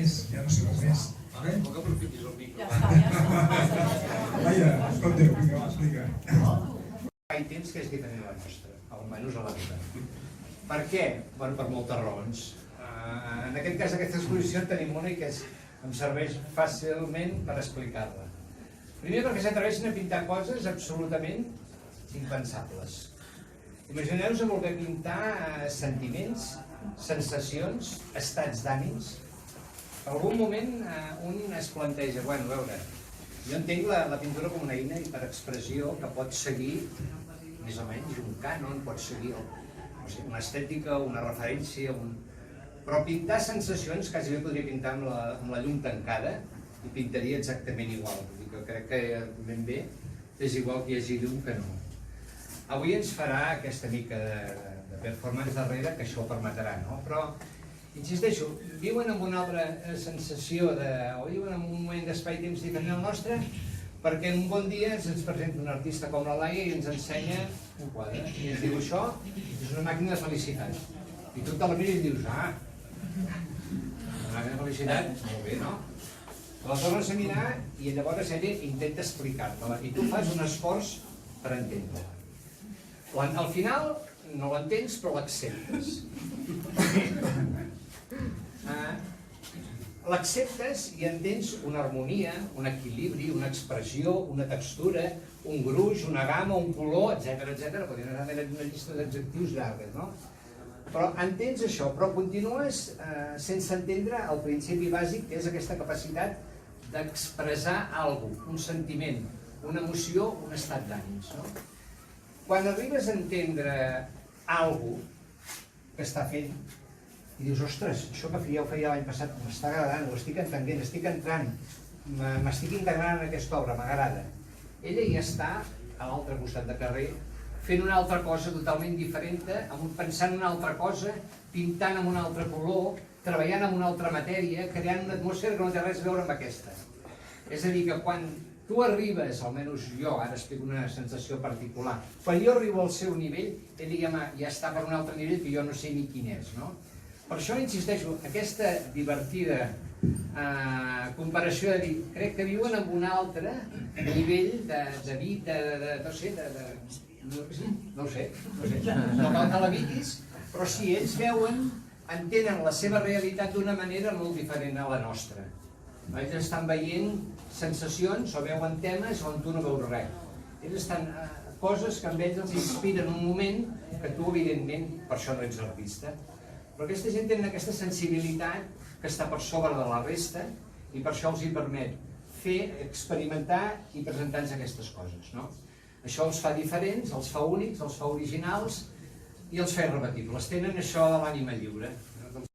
més, ja no sé res més. Tampoc aprofitis el micro. Vaja, escolta, vinga, explica. Hi ha temps que és diferent a la nostra, almenys a la vida. Per què? Bueno, per moltes raons. En aquest cas, aquesta exposició en tenim una i que em serveix fàcilment per explicar-la. Primer perquè s'atreveixen a pintar coses absolutament impensables. Imagineu-vos a voler pintar sentiments, sensacions, estats d'ànims. En algun moment un es planteja, bueno, a veure, jo entenc la pintura com una eina per expressió que pot seguir més o menys un cànon, pot seguir una estètica, una referència, però pintar sensacions quasi bé podria pintar amb la llum tancada i pintaria exactament igual. Vull dir que crec que ben bé és igual que hi hagi llum que no. Avui ens farà aquesta mica de performance darrere que això ho permetrà, no? Però, insisteixo, viuen amb una altra sensació o viuen en un moment d'espai-temps diferent al nostre perquè en un bon dia ens presenta un artista com la Laia i ens ensenya un quadre i ens diu això és una màquina de felicitat. I tu te la mires i dius, una màquina de felicitat, molt bé, no? La tornes a mirar i llavors ella intenta explicar-te-la i tu fas un esforç per entendre-la. Al final no l'entens però l'acceptes. L'acceptes i entens una harmonia, un equilibri, una expressió, una textura, un gruix, una gamma, un color, etc. Podríem anar a una llista d'adjectius llargues, no? Però entens això, però continues sense entendre el principi bàsic que és aquesta capacitat d'expressar alguna cosa, un sentiment, una emoció, un estat d'ànims. Quan arribes a entendre alguna cosa que està fent i dius, ostres, això que ja ho feia l'any passat, m'està agradant, ho estic entenent, estic entrant, m'estic integrant en aquesta obra, m'agrada. Ella ja està a l'altre costat de carrer fent una altra cosa totalment diferent, pensant una altra cosa, pintant amb un altre color, treballant amb una altra matèria, creant una atmosfera que no té res a veure amb aquesta. És a dir, que quan tu arribes, almenys jo, ara explico una sensació particular, quan jo arribo al seu nivell, ell ja està per un altre nivell que jo no sé ni quin és, no? Per això insisteixo, aquesta divertida comparació de dir, crec que viuen en un altre nivell de vida, no sé, no ho sé, no cal que la viguis, però si ells veuen, entenen la seva realitat d'una manera molt diferent a la nostra. Ells estan veient sensacions o veuen temes on tu no veus res. Ells estan coses que amb ells els inspiren un moment que tu, evidentment, per això no ets artista. Però aquesta gent té aquesta sensibilitat que està per sobre de la resta i per això els hi permet fer, experimentar i presentar-nos aquestes coses. Això els fa diferents, els fa únics, els fa originals i els fa irrebatibles. Tenen això de l'ànima lliure.